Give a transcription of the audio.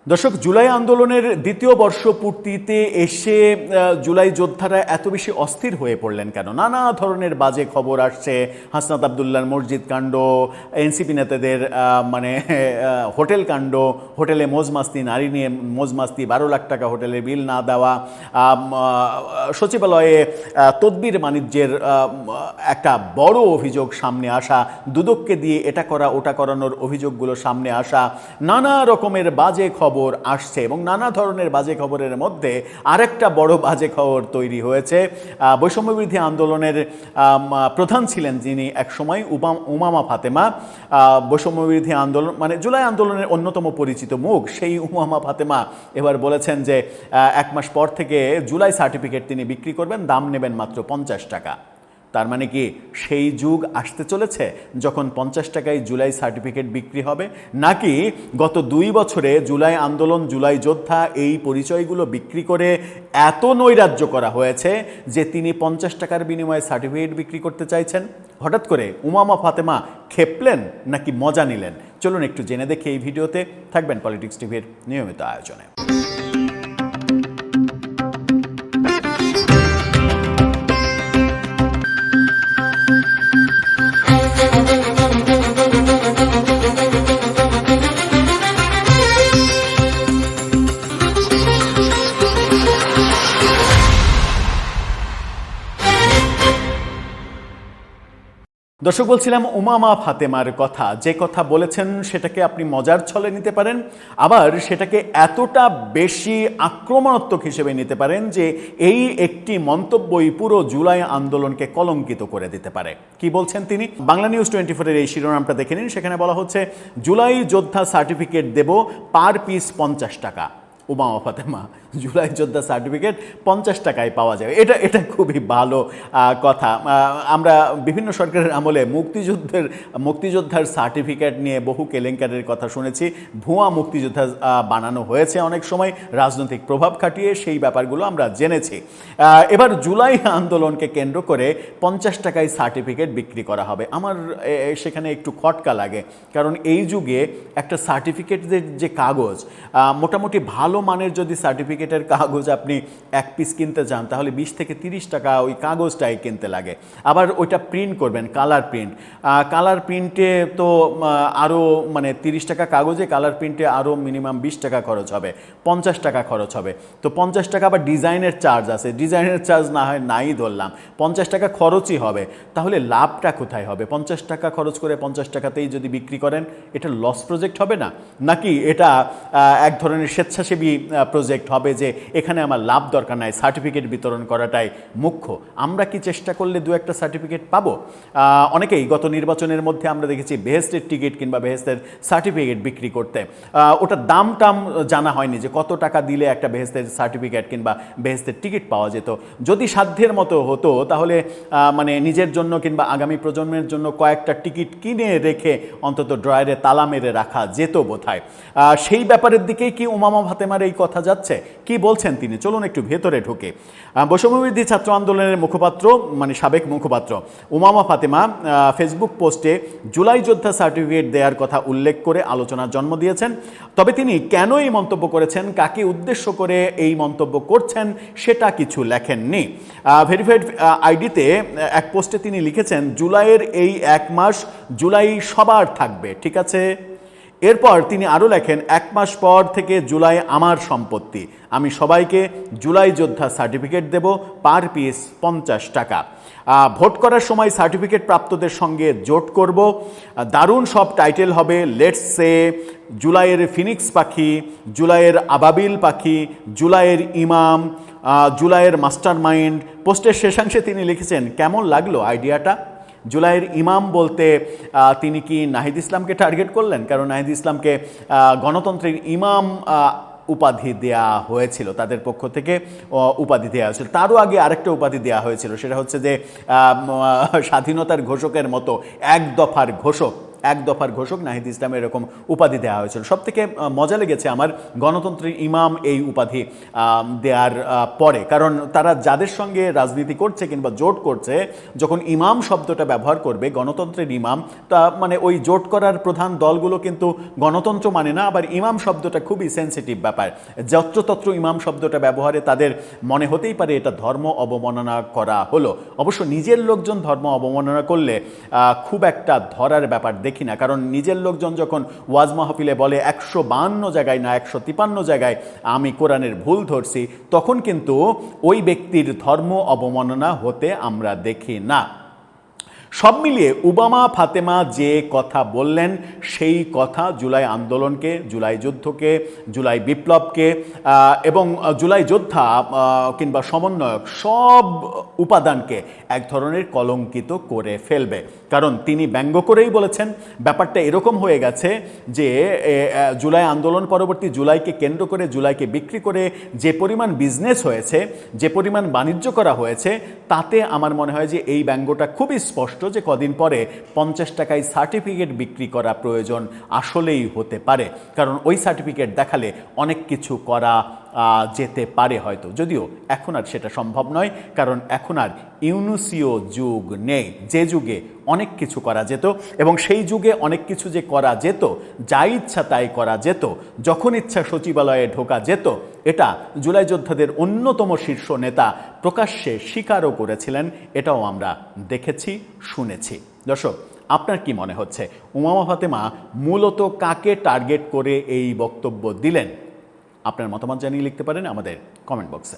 দর্শক, জুলাই আন্দোলনের দ্বিতীয় বর্ষপূর্তিতে এসে জুলাই যোদ্ধারা এত বেশি অস্থির হয়ে পড়লেন কেন? নানা ধরনের বাজে খবর আসছে। হাসনাত আবদুল্লাহর মসজিদ কাণ্ড, এনসিপি নেতাদের হোটেল কাণ্ড, হোটেলে মজমাস্তি, নারী নিয়ে মজমাস্তি, 12 লাখ টাকা হোটেলের বিল না দেওয়া, সচিবালয়ে তদবির বাণিজ্যের একটা বড় অভিযোগ সামনে আসা, দুদককে দিয়ে এটা করা ওটা করানোর অভিযোগগুলো সামনে আসা, নানা রকমের বাজে খবর আসছে। এবং নানা ধরনের বাজে খবরের মধ্যে আরেকটা বড় বাজে খবর তৈরি হয়েছে। বৈষম্যবিরোধী আন্দোলনের প্রধান ছিলেন যিনি একসময়, উমামা ফাতেমা, বৈষম্যবিরোধী আন্দোলন মানে জুলাই আন্দোলনের অন্যতম পরিচিত মুখ, সেই উমামা ফাতেমা এবার বলেছেন যে 1 মাস পর থেকে জুলাই সার্টিফিকেট তিনি বিক্রি করবেন, দাম নেবেন মাত্র 50 টাকা। তার মানে কি সেই যুগ আসতে চলেছে যখন 50 টাকায় জুলাই সার্টিফিকেট বিক্রি হবে? নাকি গত 2 বছরে জুলাই আন্দোলন, জুলাই যোদ্ধা এই পরিচয়গুলো বিক্রি করে এত নৈরাজ্য করা হয়েছে যে তিনি 50 টাকার বিনিময়ে সার্টিফিকেট বিক্রি করতে চাইছেন? হঠাৎ করে উমামা ফাতেমা খেপলেন নাকি মজা নিলেন? চলুন একটু জেনে দেখি এই ভিডিওতে। থাকবেন পলিটিক্স টিভির নিয়মিত আয়োজনে। দর্শক, বলছিলাম উমামা ফাতেমার কথা। যে কথা বলেছেন সেটাকে আপনি মজার ছলে নিতে পারেন, আবার সেটাকে এতটা বেশি আক্রমণাত্মক হিসেবে নিতে পারেন যে এই একটি মন্তব্যই পুরো জুলাই আন্দোলনকে কলঙ্কিত করে দিতে পারে। কি বলছেন তিনি? বাংলা নিউজ 24-এর এই শিরোনামটা দেখে নিন। সেখানে বলা হচ্ছে, জুলাই যোদ্ধা সার্টিফিকেট দেব, পার পিস 50 টাকা। উমামা ফাতেমা, জুলাই যোদ্ধা সার্টিফিকেট 50 টাকায় পাওয়া যাবে, এটা খুবই ভালো কথা। আমরা বিভিন্ন সরকারের আমলে মুক্তিযোদ্ধার সার্টিফিকেট নিয়ে বহু কেলেঙ্কারের কথা শুনেছি। ভুয়া মুক্তিযোদ্ধা বানানো হয়েছে অনেক সময় রাজনৈতিক প্রভাব খাটিয়ে, সেই ব্যাপারগুলো আমরা জেনেছি। এবার জুলাই আন্দোলনকে কেন্দ্র করে 50 টাকায় সার্টিফিকেট বিক্রি করা হবে। আমার সেখানে একটু খটকা লাগে, কারণ এই যুগে একটা সার্টিফিকেটের যে কাগজ, মোটামুটি ভালো মানের যদি সার্টিফিকেটের কাগজ আপনি 1 পিস কিনতে চান, তাহলে 20 থেকে 30 টাকা ওই কাগজটাই কিনতে লাগে। আবার ওইটা প্রিন্ট করবেন, কালার প্রিন্টে তো আরও 30 টাকা কাগজে, কালার প্রিন্টে আরও মিনিমাম 20 টাকা খরচ হবে, 50 টাকা খরচ হবে। তো 50 টাকা আবার ডিজাইনের চার্জ আছে, ডিজাইনের চার্জ না হয় নাই ধরলাম, 50 টাকা খরচই হবে। তাহলে লাভটা কোথায় হবে? 50 টাকা খরচ করে 50 টাকাতেই যদি বিক্রি করেন, এটা লস প্রজেক্ট হবে না? নাকি এটা এক ধরনের স্বেচ্ছাসেবী প্রজেক্ট হবে যে এখানে আমার লাভ দরকার নাই, সার্টিফিকেট বিতরণ করাটাই মুখ্য? আমরা কি চেষ্টা করলে 2-1টা সার্টিফিকেট পাবো? অনেকেই গত নির্বাচনের মধ্যে আমরা দেখেছি বেহেস্তের টিকিট কিংবা বেহেস্তের সার্টিফিকেট বিক্রি করতে। ওটার দাম জানা হয়নি যে কত টাকা দিলে একটা বেহেস্তের সার্টিফিকেট কিংবা বেহেস্তের টিকিট পাওয়া যেত। যদি সাধ্যের মতো হতো তাহলে নিজের জন্য কিংবা আগামী প্রজন্মের জন্য কয়েকটা টিকিট কিনে রেখে অন্তত ড্রয়ারে তালা মেরে রাখা যেত বোধহয়। সেই ব্যাপারের দিকেই কি উমামা ফাতেমার এই কথা যাচ্ছে? কি বলছেন তিনি? চলুন একটু ভেতরে ঢুকে। বৈষম্যবিরোধী ছাত্র আন্দোলনের মুখপাত্র, সাবেক মুখপাত্র উমামা ফাতেমা ফেসবুক পোস্টে জুলাই যোদ্ধা সার্টিফিকেট দেওয়ার কথা উল্লেখ করে আলোচনার জন্ম দিয়েছেন। তবে তিনি কেন এই মন্তব্য করেছেন, কাকে উদ্দেশ্য করে এই মন্তব্য করছেন, সেটা কিছু লেখেননি। ভেরিফাইড আইডিতে এক পোস্টে তিনি লিখেছেন, জুলাইয়ের এই 1 মাস জুলাই সবার থাকবে, ঠিক আছে? এরপর তিনি আরও লেখেন, 1 মাস পর থেকে জুলাই আমার সম্পত্তি, আমি সবাইকে জুলাই যোদ্ধা সার্টিফিকেট দেব, পার পিস 50 টাকা। ভোট করার সময় সার্টিফিকেট প্রাপ্তদের সঙ্গে জোট করব। দারুণ সব টাইটেল হবে, লেটস সে জুলাইয়ের ফিনিক্স পাখি, জুলাইয়ের আবাবিল পাখি, জুলাইয়ের ইমাম, জুলাইয়ের মাস্টার মাইন্ড। পোস্টের শেষাংশে তিনি লিখেছেন, কেমন লাগলো আইডিয়াটা? জুলাইয়ের ইমাম বলতে তিনি কি নাহিদ ইসলামকে টার্গেট করলেন? কারণ নাহিদ ইসলামকে গণতন্ত্রের ইমাম উপাধি দেয়া হয়েছিল, তাদের পক্ষ থেকে উপাধি দেওয়া হয়েছিল। তারও আগে আরেকটা উপাধি দেওয়া হয়েছিল, সেটা হচ্ছে যে স্বাধীনতার ঘোষকের মতো 1 দফার ঘোষক। এক দফার ঘোষক নাহিদ ইসলামের এরকম উপাধি দেওয়া হয়েছিল। সবথেকে মজা লেগেছে আমার গণতন্ত্রের ইমাম এই উপাধি দেওয়ার পরে, কারণ তারা যাদের সঙ্গে রাজনীতি করছে কিংবা জোট করছে, যখন ইমাম শব্দটা ব্যবহার করবে, গণতন্ত্রের ইমাম, তা মানে ওই জোট করার প্রধান দলগুলো কিন্তু গণতন্ত্র মানে না, আবার ইমাম শব্দটা খুবই সেন্সিটিভ ব্যাপার। যত্রতত্র ইমাম শব্দটা ব্যবহারে তাদের মনে হতেই পারে এটা ধর্ম অবমাননা করা হলো। অবশ্য নিজের লোকজন ধর্ম অবমাননা করলে খুব একটা ধরার ব্যাপার দেখি না, কারণ নিজের লোকজন যখন ওয়াজ মাহফিলে বলে 152 জায়গায় না 153 জায়গায় আমি কোরআনের ভুল ধরছি, তখন কিন্তু ওই ব্যক্তির ধর্ম অবমাননা হতে আমরা দেখি না। সব মিলিয়ে ওবামা ফাতেমা যে কথা বললেন সেই কথা জুলাই আন্দোলনকে, জুলাই যুদ্ধকে, জুলাই বিপ্লবকে এবং জুলাই যোদ্ধা কিংবা সমন্বয়ক সব উপাদানকে এক ধরনের কলঙ্কিত করে ফেলবে। কারণ তিনি ব্যঙ্গ করেই বলেছেন, ব্যাপারটা এরকম হয়ে গেছে যে জুলাই আন্দোলন পরবর্তী জুলাইকে কেন্দ্র করে, জুলাইকে বিক্রি করে যে পরিমাণ বিজনেস হয়েছে, যে পরিমাণ বাণিজ্য করা হয়েছে, তাতে আমার মনে হয় যে এই ব্যঙ্গটা খুবই স্পষ্ট যে কদিন পরে 50 টাকায় সার্টিফিকেট বিক্রি করা প্রয়োজন আসলেই হতে পারে। কারণ ওই সার্টিফিকেট দেখালে অনেক কিছু করা যেতে পারে হয়তো, যদিও এখন আর সেটা সম্ভব নয়, কারণ এখন আর ইউনুসীয় যুগ নেই, যে যুগে অনেক কিছু করা যেত। এবং সেই যুগে অনেক কিছু যে করা যেত, যা ইচ্ছা তাই করা যেত, যখন ইচ্ছা সচিবালয়ে ঢোকা যেত, এটা জুলাই যোদ্ধাদের অন্যতম শীর্ষ নেতা প্রকাশ্যে স্বীকারও করেছিলেন। এটাও আমরা দেখেছি, শুনেছি। দর্শক, আপনার কি মনে হচ্ছে উমামা ফাতেমা মূলত কাকে টার্গেট করে এই বক্তব্য দিলেন? আপনার মতামত জানিয়ে লিখতে পারেন আমাদের কমেন্ট বক্সে।